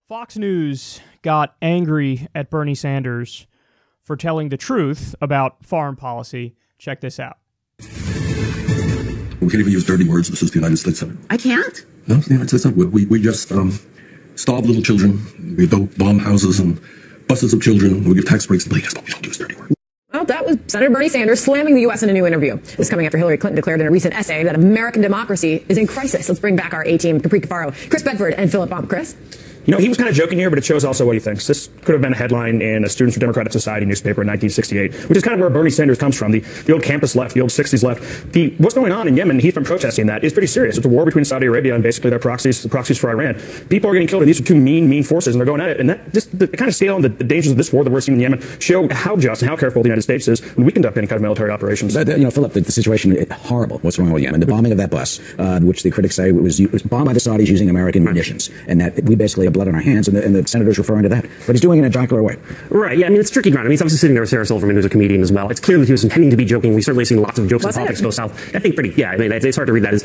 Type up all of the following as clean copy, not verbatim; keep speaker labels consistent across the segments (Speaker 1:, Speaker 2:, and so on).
Speaker 1: Fox News got angry at Bernie Sanders for telling the truth about foreign policy. Check this out.
Speaker 2: We can't even use dirty words. This is the United States Senate.
Speaker 3: I can't?
Speaker 2: No, it's the United States Senate. We just starve little children. We build bomb houses and buses of children. We give tax breaks and yes, but we don't use dirty words.
Speaker 3: Well, that was Senator Bernie Sanders slamming the U.S. in a new interview. This is coming after Hillary Clinton declared in a recent essay that American democracy is in crisis. Let's bring back our A-team, Capri Cafaro, Chris Bedford, and Philip Baum. Chris?
Speaker 4: You know, he was kind of joking here, but it shows also what he thinks. This could have been a headline in a Students for Democratic Society newspaper in 1968, which is kind of where Bernie Sanders comes from, the old campus left, the old 60s left. What's going on in Yemen, he's been protesting that, is pretty serious. It's a war between Saudi Arabia and basically their proxies, the proxies for Iran. People are getting killed, and these are two mean forces, and they're going at it. And that just the kind of scale and the dangers of this war that we're seeing in Yemen show how just and how careful the United States is when we conduct any kind of military operations.
Speaker 5: You know, Philip, the situation is horrible. What's wrong with Yemen? The bombing of that bus, which the critics say was bombed by the Saudis using American munitions, and that we basically have blood on our hands, and the senator's referring to that. But he's doing it in a jocular way.
Speaker 6: Right, yeah, I mean, it's tricky ground. I mean, he's obviously sitting there with Sarah Silverman, who's a comedian as well. It's clear that he was intending to be joking. We've certainly seen lots of jokes in politics go south. I think I mean, it's hard to read that as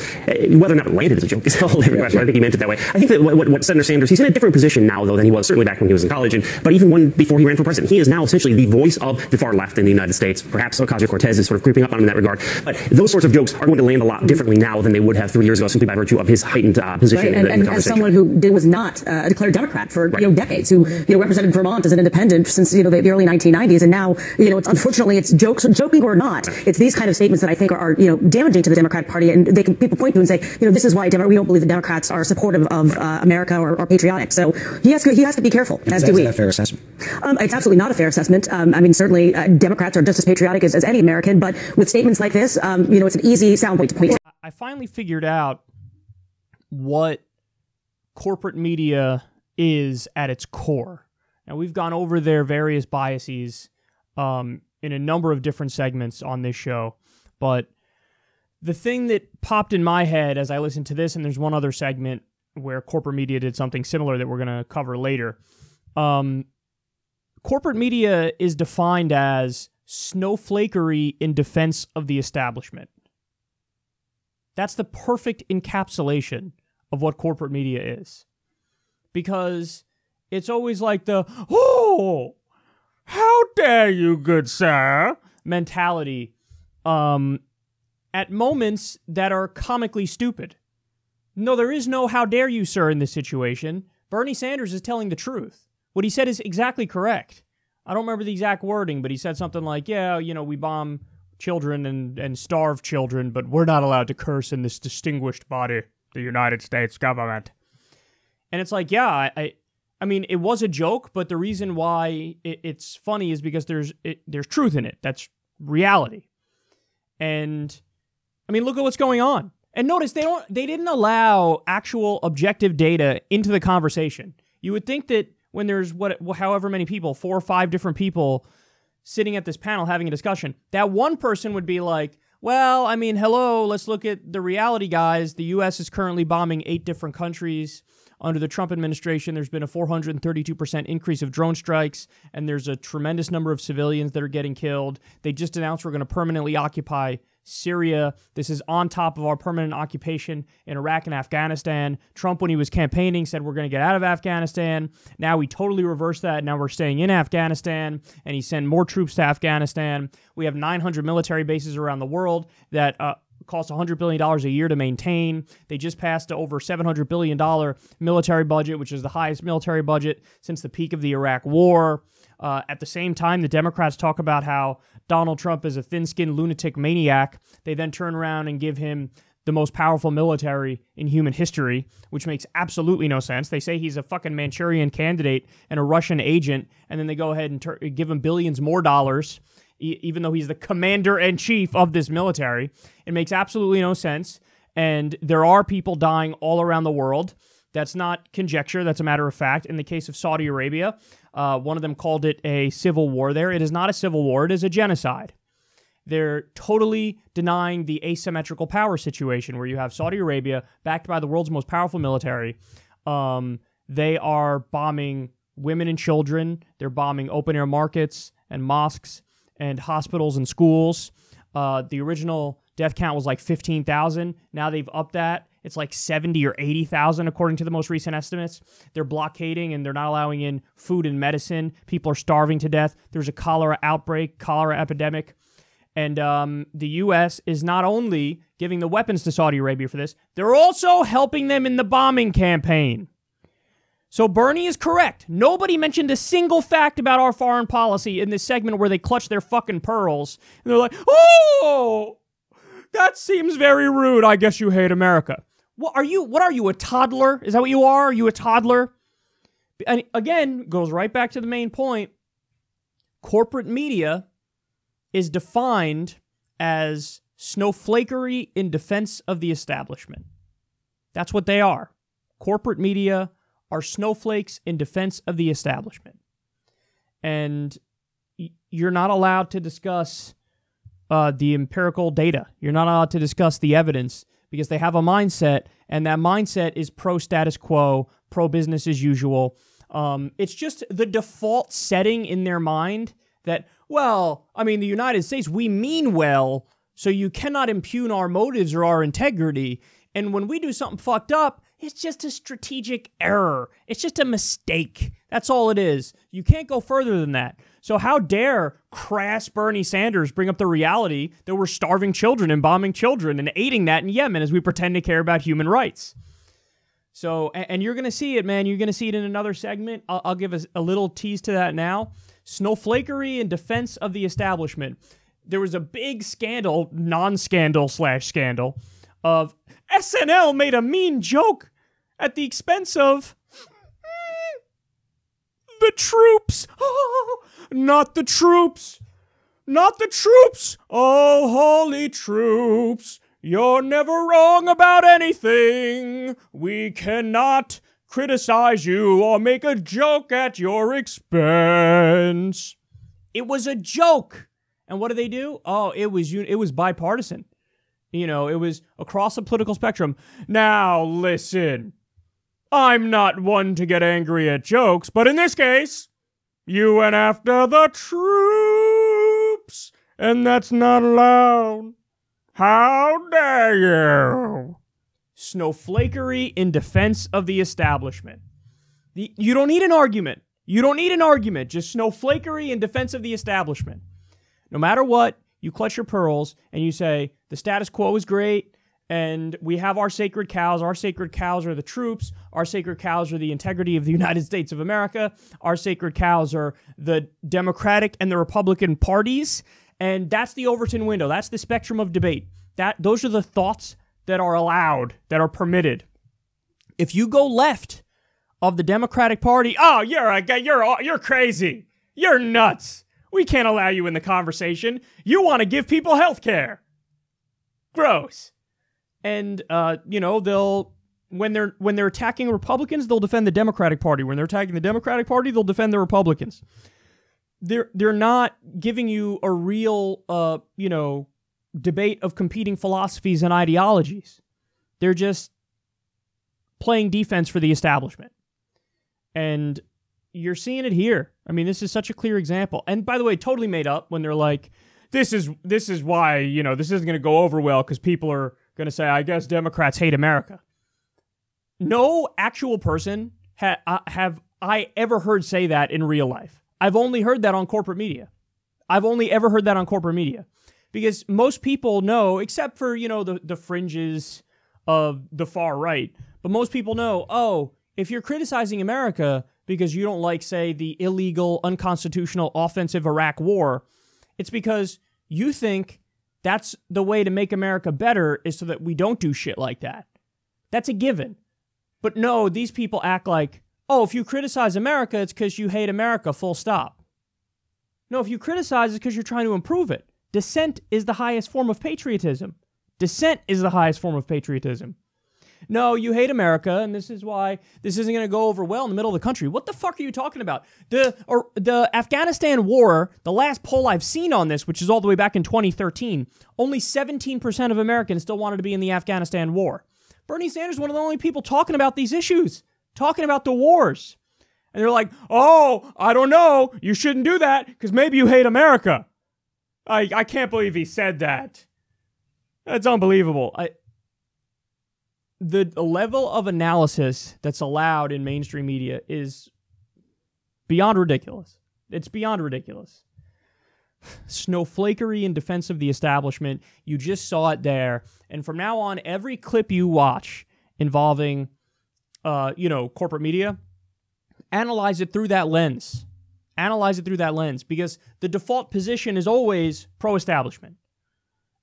Speaker 6: whether or not it landed as a joke is a whole different question. I think he meant it that way. I think that what Senator Sanders, he's in a different position now, though, than he was certainly back when he was in college, but even before he ran for president. He is now essentially the voice of the far left in the United States. Perhaps Ocasio-Cortez is sort of creeping up on him in that regard. But those sorts of jokes are going to land a lot differently now than they would have 3 years ago, simply by virtue of his heightened position in the conversation.
Speaker 3: As someone who was not a declared Democrat for decades, who represented Vermont as an independent since the early 1990s, and now it's unfortunately it's joking or not, it's these kind of statements that I think are damaging to the Democratic Party, and people point to and say this is why we don't believe the Democrats are supportive of America or patriotic. So he has to be careful. As do we.
Speaker 5: Is that a fair assessment?
Speaker 3: It's absolutely not a fair assessment. I mean, certainly Democrats are just as patriotic as any American, but with statements like this, it's an easy sound point to point.
Speaker 1: I finally figured out what corporate media is at its core. Now, we've gone over their various biases in a number of different segments on this show, but the thing that popped in my head as I listened to this, and there's one other segment where corporate media did something similar that we're going to cover later. Corporate media is defined as snowflakery in defense of the establishment. That's the perfect encapsulation of what corporate media is. Because it's always like the, oh, how dare you, good sir, mentality at moments that are comically stupid. No, there is no how dare you, sir, in this situation. Bernie Sanders is telling the truth. What he said is exactly correct. I don't remember the exact wording, but he said something like, yeah, we bomb children and starve children, but we're not allowed to curse in this distinguished body, the United States government. And it's like, yeah, I mean, it was a joke, but the reason why it's funny is because there's truth in it. That's reality. And I mean, look at what's going on. And notice they didn't allow actual objective data into the conversation. You would think that when there's however many people, 4 or 5 different people sitting at this panel having a discussion, that one person would be like, well, I mean, hello, let's look at the reality, guys. The U.S. is currently bombing 8 different countries. Under the Trump administration, there's been a 432% increase of drone strikes, and there's a tremendous number of civilians that are getting killed. They just announced we're going to permanently occupy Syria. This is on top of our permanent occupation in Iraq and Afghanistan. Trump, when he was campaigning, said we're going to get out of Afghanistan. Now we totally reversed that. Now we're staying in Afghanistan, and he sent more troops to Afghanistan. We have 900 military bases around the world that cost $100 billion a year to maintain. They just passed over $700 billion military budget, which is the highest military budget since the peak of the Iraq War. At the same time, the Democrats talk about how Donald Trump is a thin-skinned lunatic maniac. They then turn around and give him the most powerful military in human history, which makes absolutely no sense. They say he's a fucking Manchurian candidate and a Russian agent, and then they go ahead and give him billions more dollars, even though he's the commander-in-chief of this military. It makes absolutely no sense, and there are people dying all around the world. That's not conjecture, that's a matter of fact. In the case of Saudi Arabia, one of them called it a civil war there. It is not a civil war, it is a genocide. They're totally denying the asymmetrical power situation where you have Saudi Arabia, backed by the world's most powerful military. They are bombing women and children. They're bombing open-air markets and mosques and hospitals and schools. The original death count was like 15,000. Now they've upped that. It's like 70 or 80,000 according to the most recent estimates. They're blockading and they're not allowing in food and medicine. People are starving to death. There's a cholera outbreak, cholera epidemic. And the U.S. is not only giving the weapons to Saudi Arabia for this, they're also helping them in the bombing campaign. So Bernie is correct. Nobody mentioned a single fact about our foreign policy in this segment where they clutch their fucking pearls. And they're like, oh, that seems very rude. I guess you hate America. What are you, a toddler? Is that what you are? Are you a toddler? And again, goes right back to the main point. Corporate media is defined as snowflakery in defense of the establishment. That's what they are. Corporate media are snowflakes in defense of the establishment. And you're not allowed to discuss the empirical data. You're not allowed to discuss the evidence because they have a mindset, and that mindset is pro-status quo, pro-business as usual. It's just the default setting in their mind that, well, I mean, the United States, we mean well, so you cannot impugn our motives or our integrity. And when we do something fucked up, it's just a strategic error. It's just a mistake. That's all it is. You can't go further than that. So how dare crass Bernie Sanders bring up the reality that we're starving children and bombing children and aiding that in Yemen as we pretend to care about human rights. So, and you're going to see it, man. You're going to see it in another segment. I'll give a little tease to that now. Snowflakery in defense of the establishment. There was a big scandal, non-scandal/scandal, of SNL made a mean joke at the expense of the troops. Oh, not the troops. Not the troops. Oh, holy troops. You're never wrong about anything. We cannot criticize you or make a joke at your expense. It was a joke. And what did they do? Oh, it was bipartisan. You know, it was across the political spectrum. Now, listen. I'm not one to get angry at jokes, but in this case, you went after the troops, and that's not allowed. How dare you? Snowflakery in defense of the establishment. You don't need an argument. You don't need an argument. Just snowflakery in defense of the establishment. No matter what, you clutch your pearls and you say, the status quo is great, and we have our sacred cows. Our sacred cows are the troops. Our sacred cows are the integrity of the United States of America. Our sacred cows are the Democratic and the Republican parties. And that's the Overton window. That's the spectrum of debate. Those are the thoughts that are allowed, that are permitted. If you go left of the Democratic Party, oh, you're crazy. You're nuts. We can't allow you in the conversation. You want to give people health care. Gross. And they'll when they're attacking Republicans, they'll defend the Democratic Party. When they're attacking the Democratic Party, they'll defend the Republicans. They're not giving you a real debate of competing philosophies and ideologies. They're just playing defense for the establishment. And you're seeing it here. I mean, this is such a clear example. And by the way, totally made up when they're like, this is why, this isn't going to go over well because people are going to say, I guess Democrats hate America. No actual person have I ever heard say that in real life. I've only heard that on corporate media. I've only ever heard that on corporate media. Because most people know, except for, the fringes of the far right, but most people know, oh, if you're criticizing America because you don't like, say, the illegal, unconstitutional, offensive Iraq war, it's because you think that's the way to make America better is so that we don't do shit like that. That's a given. But no, these people act like, oh, if you criticize America, it's because you hate America, full stop. No, if you criticize, it's because you're trying to improve it. Dissent is the highest form of patriotism. Dissent is the highest form of patriotism. No, you hate America, and this is why this isn't going to go over well in the middle of the country. What the fuck are you talking about? The Afghanistan war, the last poll I've seen on this, which is all the way back in 2013, only 17% of Americans still wanted to be in the Afghanistan war. Bernie Sanders is one of the only people talking about these issues, talking about the wars. And they're like, oh, I don't know, you shouldn't do that because maybe you hate America. I can't believe he said that. That's unbelievable. the level of analysis that's allowed in mainstream media is beyond ridiculous. It's beyond ridiculous. Snowflakery in defense of the establishment. You just saw it there. And from now on, every clip you watch involving, corporate media, analyze it through that lens. Analyze it through that lens, because the default position is always pro-establishment.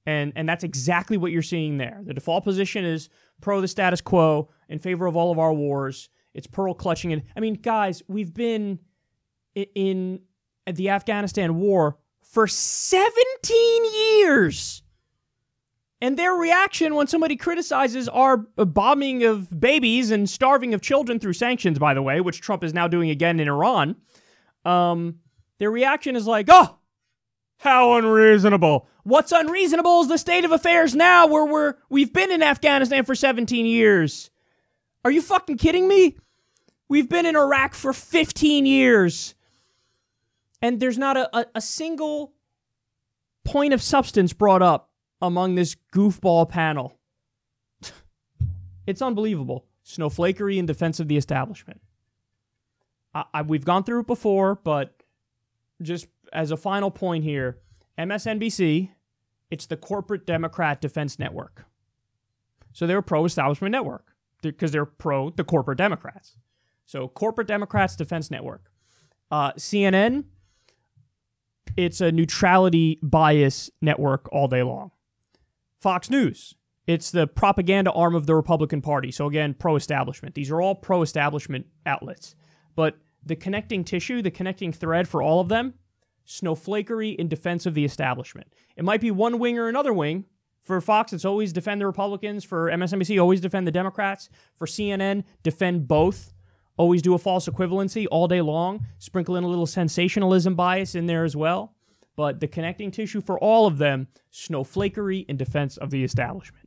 Speaker 1: And that's exactly what you're seeing there. The default position is pro the status quo, in favor of all of our wars. It's pearl clutching. And I mean, guys, we've been in the Afghanistan war for 17 years. And their reaction when somebody criticizes our bombing of babies and starving of children through sanctions, by the way, which Trump is now doing again in Iran, their reaction is like, oh, how unreasonable. What's unreasonable is the state of affairs now where we've been in Afghanistan for 17 years. Are you fucking kidding me? We've been in Iraq for 15 years. And there's not a single point of substance brought up among this goofball panel. It's unbelievable. Snowflakery in defense of the establishment. We've gone through it before, but just as a final point here, MSNBC, it's the corporate Democrat defense network. So they're a pro-establishment network because they're pro the corporate Democrats. So corporate Democrats defense network. CNN, it's a neutrality bias network all day long. Fox News, it's the propaganda arm of the Republican Party. So again, pro-establishment. These are all pro-establishment outlets. But the connecting tissue, the connecting thread for all of them, snowflakery in defense of the establishment. It might be one wing or another wing. For Fox, it's always defend the Republicans. For MSNBC, always defend the Democrats. For CNN, defend both. Always do a false equivalency all day long. Sprinkle in a little sensationalism bias in there as well. But the connecting tissue for all of them, snowflakery in defense of the establishment.